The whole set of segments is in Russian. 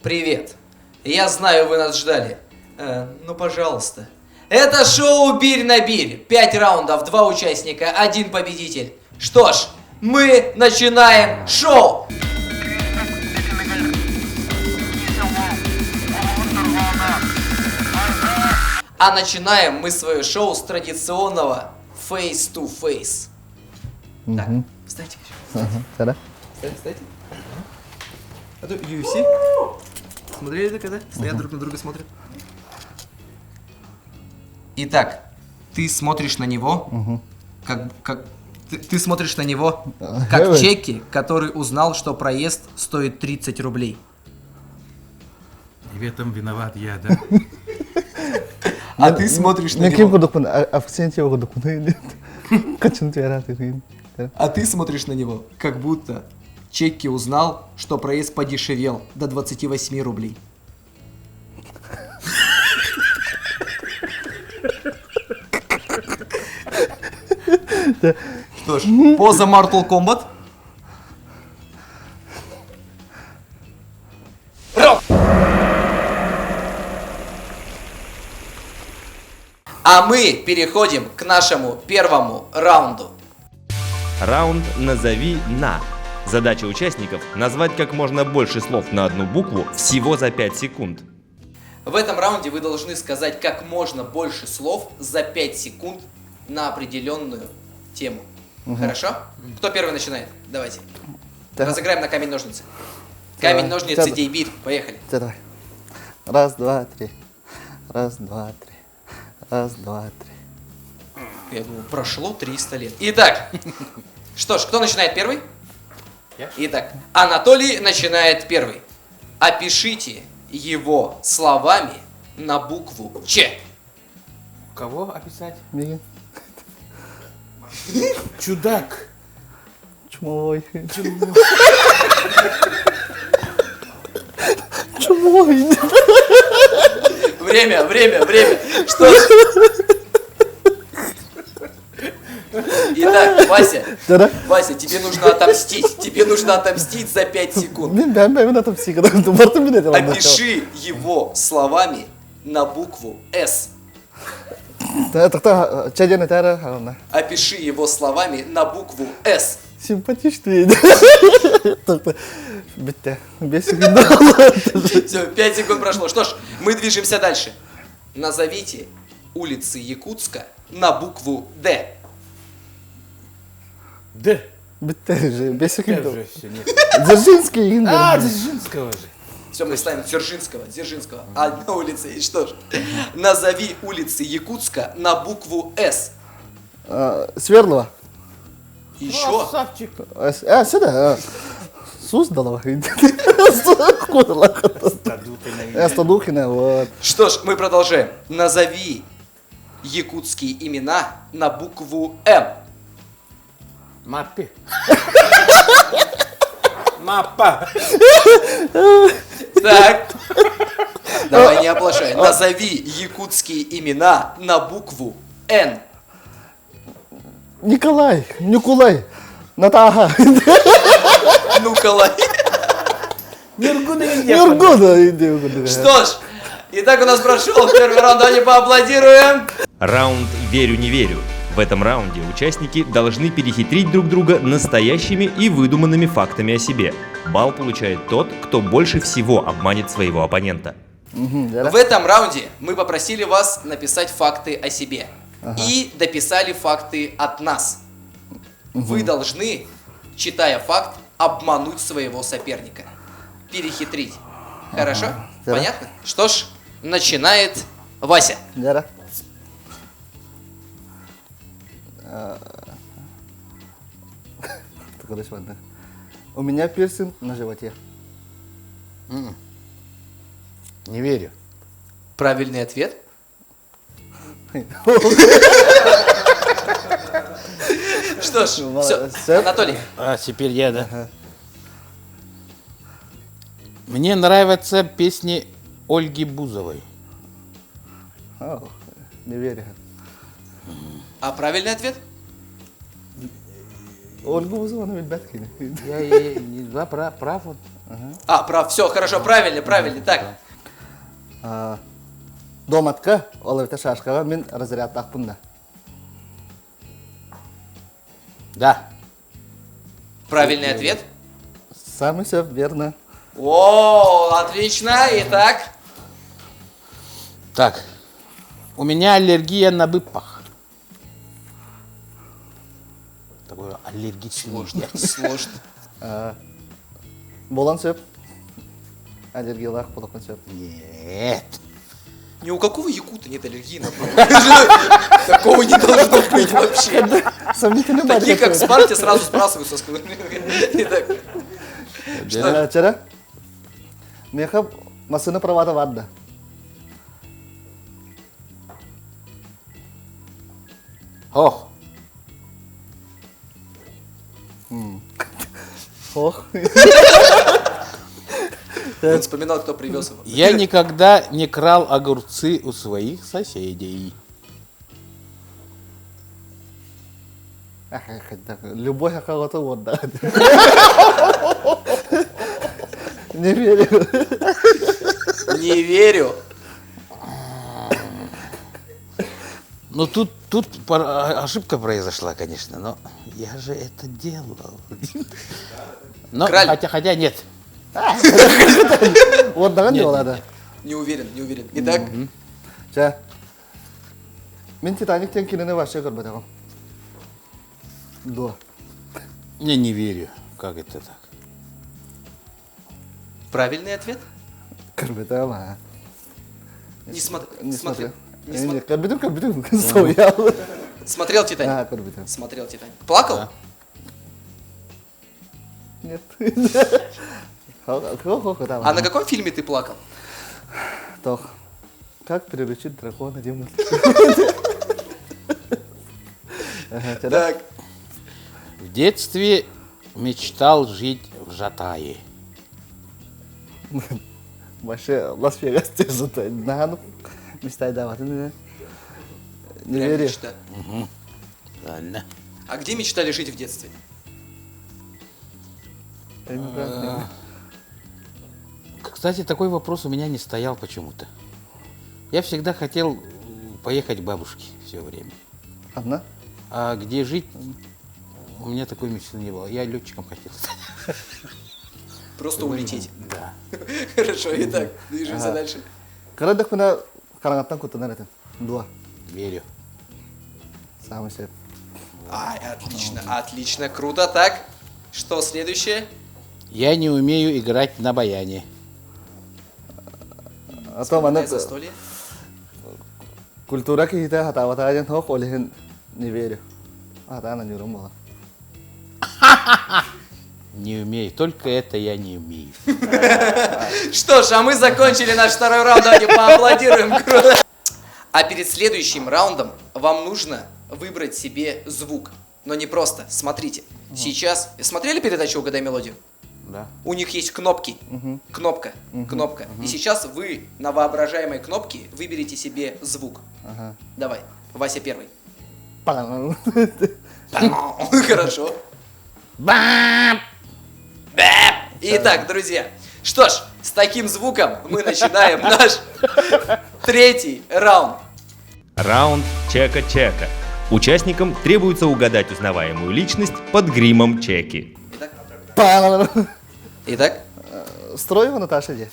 Привет. Я знаю, вы нас ждали. Ну, пожалуйста. Это шоу «Бирь на бирь». 5 раундов, 2 участника, 1 победитель. Что ж, мы начинаем шоу. А начинаем мы свое шоу с традиционного Face to Face. Так, встаньте. Да? Встаньте. А то UFC. Смотрели это когда? Стоят друг на друга, смотрят. Итак, ты смотришь на него, ты смотришь на него, как Чеки, который узнал, что проезд стоит 30 рублей. И в этом виноват я, да? А ты смотришь на него. А ты смотришь на него, как будто Чеки узнал, что проезд подешевел до 28 рублей. Что ж, поза Mortal Kombat. А мы переходим к нашему первому раунду. Раунд «Назови на». Задача участников – назвать как можно больше слов на одну букву всего за 5 секунд. В этом раунде вы должны сказать как можно больше слов за 5 секунд на определенную тему. Хорошо? Кто первый начинает? Давайте. Разыграем на камень-ножницы. Камень-ножницы, дейбир. Поехали. Раз, два, три. Раз, два, три. Раз, два, три. Я думаю, прошло 300 лет. Итак, что ж, кто начинает первый? Итак, Анатолий начинает первый. Опишите его словами на букву Ч. Кого описать? Мигин. Чудак. Чумой. Чумой. Время. Что ж? Итак, Вася, тебе нужно отомстить. Тебе нужно отомстить за 5 секунд. Опиши его словами на букву С. Опиши его словами на букву С. Симпатичный. Все, 5 секунд прошло. Что ж, мы движемся дальше. Назовите улицы Якутска на букву Д. Да. Дзержинский. Дзержинского же. Все, мы ставим Дзержинского. Одна улица. И что ж, назови улицы Якутска на букву С. Сверлова. Еще. Красавчик. Сюда. Суздалова. Стадухина, вот. Что ж, мы продолжаем. Назови якутские имена на букву М. Маппи. Маппа. Так. Давай, не оплошай. Назови якутские имена на букву Н. Николай. Натаха. Нуколай. Нюргуна. Что ж, итак у нас прошел первый раунд, давайте поаплодируем. Раунд «Верю, не верю». В этом раунде участники должны перехитрить друг друга настоящими и выдуманными фактами о себе. Балл получает тот, кто больше всего обманет своего оппонента. В этом раунде мы попросили вас написать факты о себе. И дописали факты от нас. Вы должны, читая факт, обмануть своего соперника. Перехитрить. Хорошо? Понятно? Что ж, начинает Вася. У меня пирсинг на животе. Не верю. Правильный ответ. Что ж, все, Анатолий. А, теперь я, да? Мне нравятся песни Ольги Бузовой. Не верю. А правильный ответ? Ольгу Бузову, она ведь Бэткин. Я не прав. Вот. Все, хорошо, правильно. Так, Доматка, оловита шашкага, мен разрядтақ бұнда. Да. правильный ответ. Самый все верно. О, отлично. Итак, Так. У меня аллергия на выпах. Такое аллергичный. сложно. Болан сөп. Аллергиялар болақын сөп. Нет. Ни у какого якута нет аллергии на выпах. Такого не должно быть вообще. Сомнительный Такие, как в Спарте, сразу сбрасывают со скалы. Итак, Чара? Меха масына правата вадда. Ох. Ох. он вспоминал, кто привез его. Я никогда не крал огурцы у своих соседей. Любовь кого-то вот, да. Не верю. Не верю. Ну тут ошибка произошла, конечно, но я же это делал. Но Краль. хотя нет. Вот, да, не надо. Не уверен. Итак, Ча. Мен Титаник тем кино вообще как бы таком. Да. Я не верю, как это так. правильный ответ. Как бы там, Не смотрел. Не смотрел. Не смотрел. Как бы там, стоял. Смотрел «Титаник». Как бы там. Смотрел «Титаник». Плакал? Да. Нет. Хо-хо-хо там. А на каком фильме ты плакал? Тох. Как приручить дракона, демон? Так. В детстве мечтал жить в Жатае. Вообще, Лас-Вегас держит. Нагану. Мечтай давать. Не Прям верю. мечта. Правильно. А где мечтали жить в детстве? Я не знаю. Кстати, такой вопрос у меня не стоял почему-то. Я всегда хотел поехать к бабушке все время. Одна? А где жить, у меня такой мечты не было. Я летчиком хотел стать. Просто улететь. Да. Хорошо, итак, движемся дальше. Когда так меня карангаттан кутанар этим. Два. Верю. Самый сеп. Ай, отлично, круто. Так, что следующее? Я не умею играть на баяне. А то mana Застолье. культура kita hata-hata aja tuh oleh не верю. Hata на нюрум было. Не умею. Только это я не умею. Что ж, а мы закончили наш второй раунд. Давайте поаплодируем. Круто. А перед следующим раундом вам нужно выбрать себе звук. Но не просто. Смотрите. Сейчас... Смотрели передачу «Угадай мелодию»? Да. У них есть кнопки. Кнопка. И сейчас вы на воображаемой кнопке выберите себе звук. Давай. Вася первый. Пам. Хорошо. Итак, друзья, что ж, с таким звуком мы начинаем наш третий раунд. Раунд чека-чека. Участникам требуется угадать узнаваемую личность под гримом чеки. Пам. Итак, Строева Наташа где?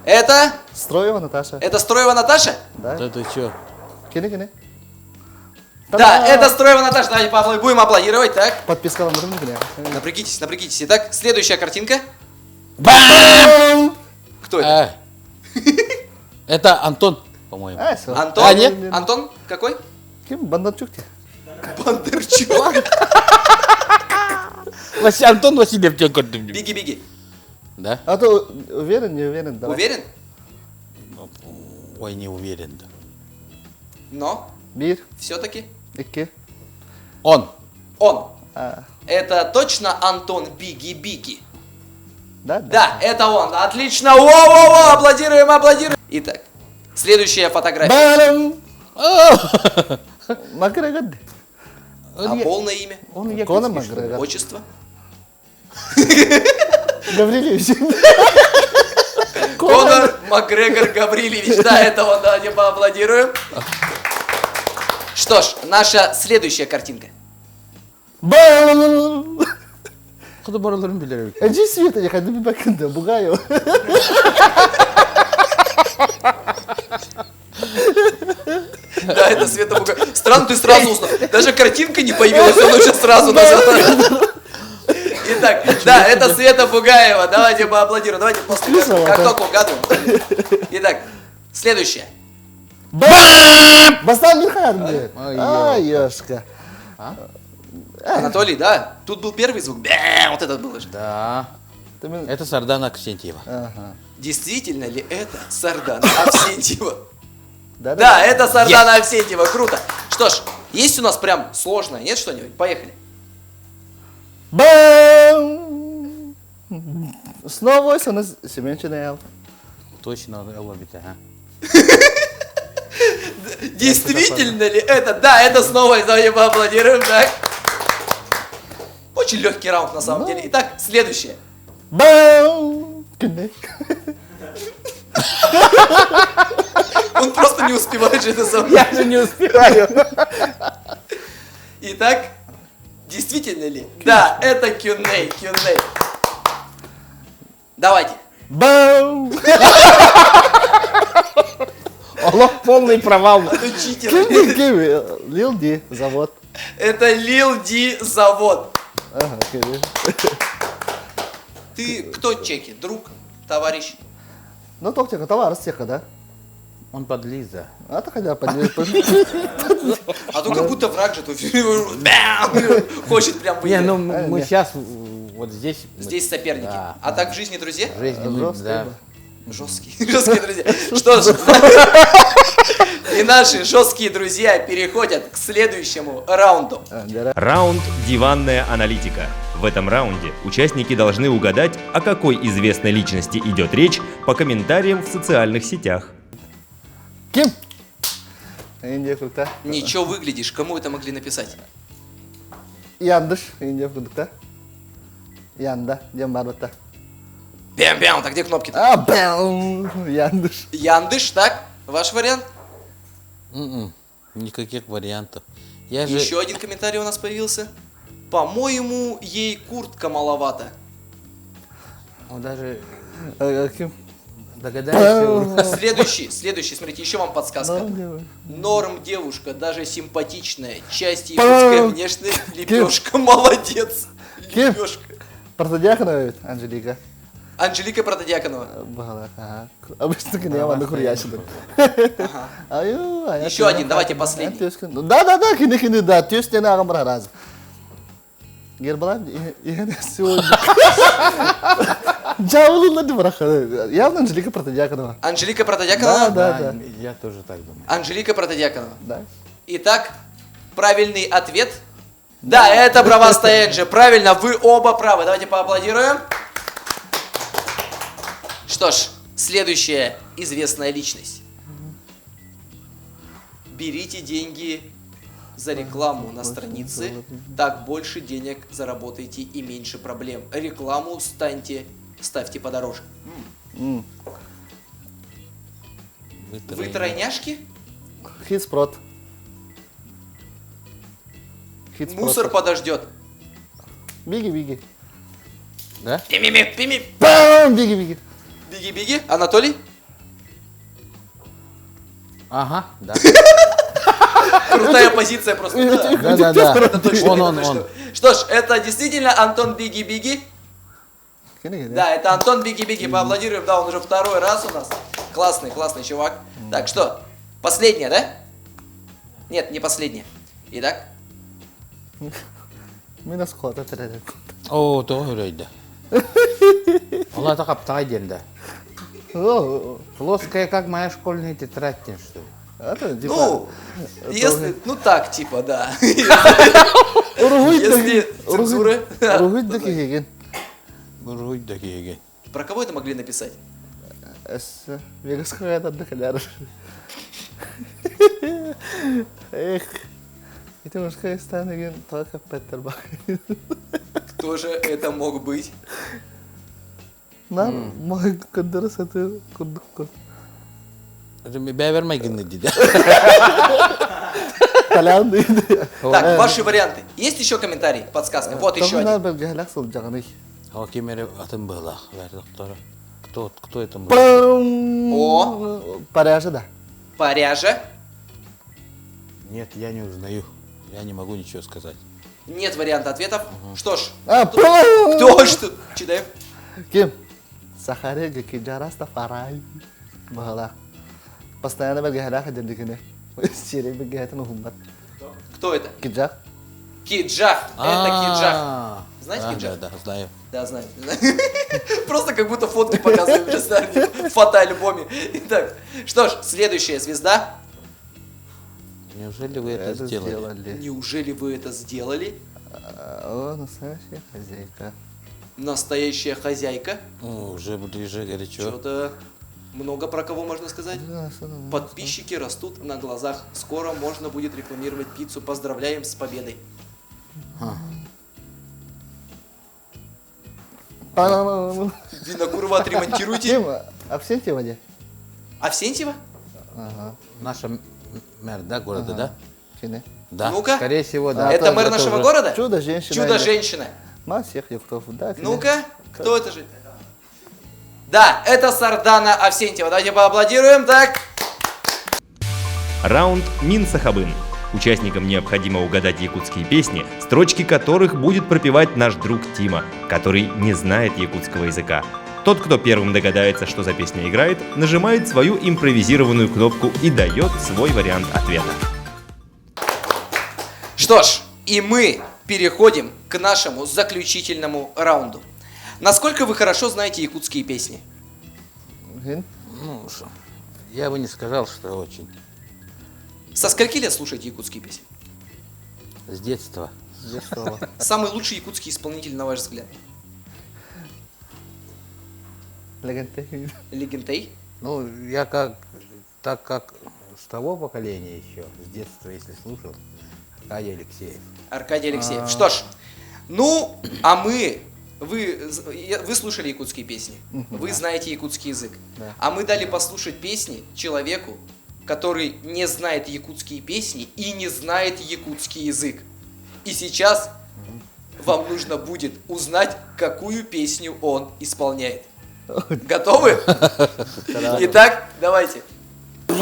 это Строева Наташа. Строева Наташа? Да? Да ты чё? Кини. Да, это Строева Наташа. Давайте будем аплодировать, так? Подписка вам не Напрягитесь. Итак, следующая картинка. Бам! Кто это? Это Антон, по-моему. Антон? А, нет? Антон? Какой? Ким Бондарчук тебе? Бондарчук. Антон Васильев. Беги. Да? А то уверен, не уверен. Давай. Уверен? Ой, не уверен. Да. Но Бир, все-таки икки. Он. Это точно Антон Биги. Да? Да, это он. Отлично. Во-во-во, аплодируем. Итак, следующая фотография. Барам. Макрегад. А полное имя? Кона Макрегад. Отчество? Гаврилевич. Конор Макгрегор Гаврилевич. Да, это он, давайте поаплодируем. Что ж, наша следующая картинка. Бам! Куда барыларын билер бек. Эджи Света, я хочу бакында, бугаю. Да, это Света Буга. Странно, ты сразу узнал. Даже картинка не появилась, он уже сразу назвал. Итак, да, это Света Бугаева. Давайте поаплодируем. Давайте после, как только угадываем. Итак, следующее. Бастан Мирхан, блин. Ай, ёшка. Анатолий, да? Тут был первый звук. Бэм, вот этот был же. Да. Ты мен- Это Сардана Аксентьева. Ага. Действительно ли это Сардана Авсентьева? Да, Да, это Сардана Авсентьева. Круто. Что ж, есть у нас прям сложное, нет что-нибудь? Поехали. Бам! Снова он Семенчинел. Точно, Элла бит, ага. Действительно ли это? Да, это снова, давайте поаплодируем, так. Очень легкий раунд на самом деле. Итак, следующее. Бам! Кыны. Он просто не успевает же это сам. Я же не успеваю. Итак, действительно ли? Да, это Кюней, Кюней. Давайте. Бам! Аллах, полный провал. Это читер. Кыны, Лил Ди, завод. Это Лил Ди завод. Ага, кыны. Ты кто Чеки? Друг? Товарищ? Ну, только товар стека, да? Он подлиза. А то хотя бы А то как будто враг же. То бам! Хочет прям Не, выиграть. ну мы сейчас вот здесь. Здесь соперники. Да. А так в жизни друзья? В жизни мы, да. Жесткие, жесткие друзья. Что ж, и наши жесткие друзья переходят к следующему раунду. Раунд «Диванная аналитика». В этом раунде участники должны угадать, о какой известной личности идет речь по комментариям в социальных сетях. Ким? Индия фрукта. Ничего выглядишь, кому это могли написать? Яндыш, Индия фрукта. Янда, Ямбарбата. Бям-бям, так где кнопки-то? А, бам! Яндыш. Яндыш, так? Ваш вариант? Никаких вариантов. Я же... Еще один комментарий у нас появился. По-моему, ей куртка маловато. Он даже Ким? догадается. Следующий, смотрите, еще вам подсказка. Норм девушка, даже симпатичная, часть Пам! японская внешняя лепешка, молодец. Кем? Лепешка. Протодиаконова, Анжелика. Анжелика Протодиаконова. Бахала, ага. Обычно к ней она курящая. Еще один, давайте последний. Да, кини, да, тёс не на гамбра раз. Гербала, я сегодня. Джаулу лади браха. Явно Анжелика Протодиаконова. Анжелика Протодиаконова? Да. Я тоже так думаю. Анжелика Протодиаконова. Да. Итак, правильный ответ. Да, это бравастая Энджи. Правильно, вы оба правы. Давайте поаплодируем. Что ж, следующая известная личность. Берите деньги за рекламу на странице, так больше денег заработаете и меньше проблем. Рекламу ставьте подороже. Вы тройняшки? Хитспрот. Мусор подождет. Биги. Да? Пими. Бам! Биги. Беги. Анатолий? Ага, да. Крутая позиция просто. Да. Да. Это точно, Он. Что ж, это действительно Антон Биги. Да, это Антон Биги. Поаплодируем, да, он уже второй раз у нас. Классный чувак. Так, что, последняя, да? Нет, не последняя. Итак, Минус кот, это реально. О, öyleydi. Олар тақап тағайденді. Плоская, как моя школьная тетрадь, что ли? Это типа... ну, если, ну так, типа, да. Уругуй Если цензура. да киген. Руйда киеген. Про кого это могли написать? Вегас какая-то отдыхаляр. Эх. Это мужская станет только Петербах. Кто же это мог быть? Мой кадырыс это курдук. Бәвермай генне дейді. Талян дейді. Так, ваши варианты. Есть еще комментарий, подсказка? Вот еще один. Бір гәләк сол жағаны. Ал кемере атын была. Вердоктора. Кто это был? О. Паряжа, да. Паряжа. Нет, я не узнаю. Я не могу ничего сказать. Нет варианта ответов. Что ж, А, кто что? Читай. Ким? Сахарега киджараста фарай. Бахала. Постоянно бір гәләк әден дегене. Сирек бір гәләтін ұхымбат. Кто это? Киджак. Киджах. Это Киджах. Знаете Киджах? Да, знаю. Да, знаю. Просто как будто фотку показываем сейчас в фотоальбоме. Итак, что ж, следующая звезда. Неужели вы это сделали? Неужели вы это сделали? О, настоящая хозяйка. Настоящая хозяйка. Уже ближе горячо. Что-то много про кого можно сказать. Подписчики растут на глазах. Скоро можно будет рекламировать пиццу. Поздравляем с победой. Винокурова отремонтируйте. Ким? Абсентьева, не? Авсентьева? Ага. Наша мэр, да, города, да? Кене. Да. Ну-ка. Скорее всего, да. Это мэр нашего города? Чудо-женщина. Чудо-женщина. Ма всех юктов, да. Ну-ка, кто это же? Да, это Сардана Авсентьева. Давайте поаплодируем, так. Раунд Мин Сахабын. Участникам необходимо угадать якутские песни, строчки которых будет пропевать наш друг Тима, который не знает якутского языка. Тот, кто первым догадается, что за песня играет, нажимает свою импровизированную кнопку и дает свой вариант ответа. Что ж, и мы переходим к нашему заключительному раунду. Насколько вы хорошо знаете якутские песни? Ну, что, я бы не сказал, что очень. Со скольки лет слушаете якутские песни? С детства. Самый лучший якутский исполнитель, на ваш взгляд? Легентей? Ну, я так как с того поколения еще, с детства, если слушал, Аркадий Алексеев. Аркадий Алексеев. Что ж, ну, а мы... Вы слушали якутские песни, вы знаете якутский язык, а мы дали послушать песни человеку, который не знает якутские песни и не знает якутский язык. И сейчас вам нужно будет узнать, какую песню он исполняет. Готовы? Итак, давайте. Так.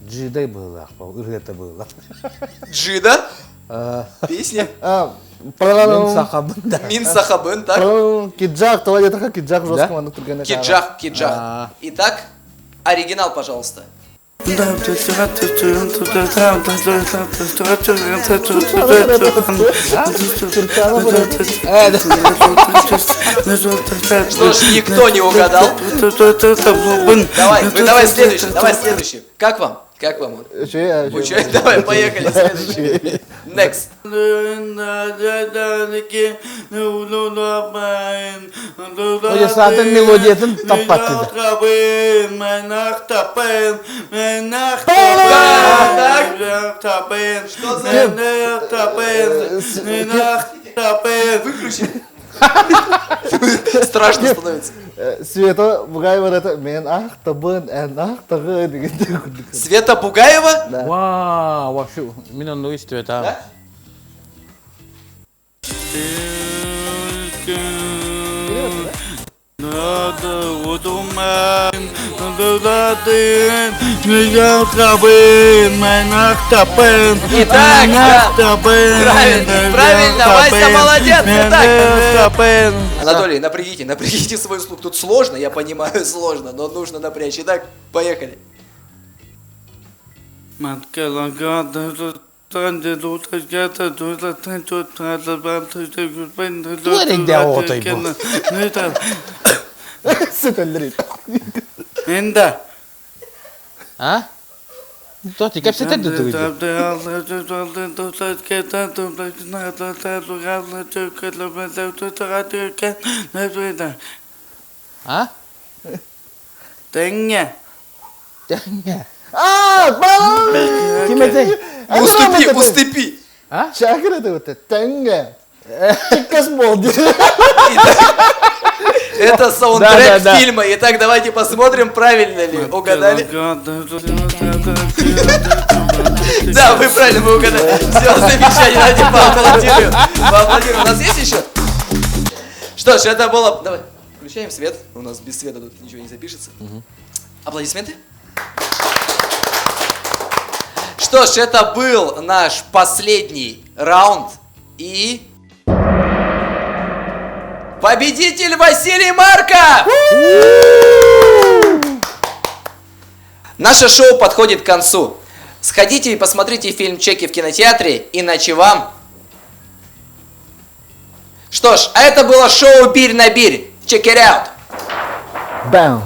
Джидай была, это было. Джида. Песня. Мин Сахабын, да. Мин Сахабын, так. Киджак, то я такая киджак жестко мана тургана. Киджах, Киджах. Итак, оригинал, пожалуйста. Что ж, никто не угадал. Давай следующий. Как вам? Как вам? Давай, поехали, следующий. Next. Öyle zaten melodiyatın tapatıydı. Что за... Выключи. Страшно становится. Света Бугаева это мен ах табын ах тагы деген. Света Бугаева? Вау, вообще, мен onu istiyor tamam. Да? Итак, да. Правильно, Вася молодец. Итак. Анатолий, напрягите свой слух. Тут сложно, я понимаю, сложно, но нужно напрячь. Итак, поехали. Süperleri. Enda. А? Toate, capsete de tu. А? А, бал! Тимофей. Уступи, уступи. А? Чакра ты вот тенге. Чикас молди. Это саундтрек Да. фильма. Итак, давайте посмотрим, правильно ли угадали. Да, вы правильно, вы угадали. Все, замечательно, давайте поаплодируем. Поаплодируем. У нас есть еще? Что ж, это было... Давай, включаем свет. У нас без света тут ничего не запишется. Аплодисменты. Что ж, это был наш последний раунд. И... победитель Василий Марков! Наше шоу подходит к концу. Сходите и посмотрите фильм «Чеки» в кинотеатре, иначе вам... Что ж, а это было шоу «Бирь на бирь». Check it out! Бам!